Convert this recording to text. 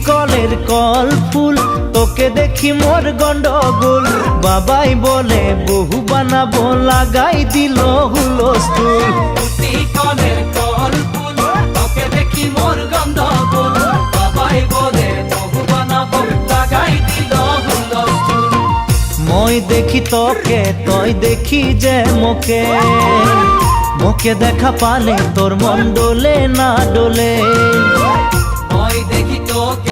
কলের কল ফুল, তোকে দেখি মোর গন্ডগোল। বাবাই বলে বহু বানাবো, লাগাই দিল হুলস্থুল। কলের কল ফুল, তোকে দেখি মোর গন্ডগোল। বাবাই বলে বহু বানাবো, লাগাই দিল হুলস্থুল। মই দেখি তোকে, তই দেখি যে মোকে, মোকে দেখা পালে তোর মন ডোলে না ডোলে।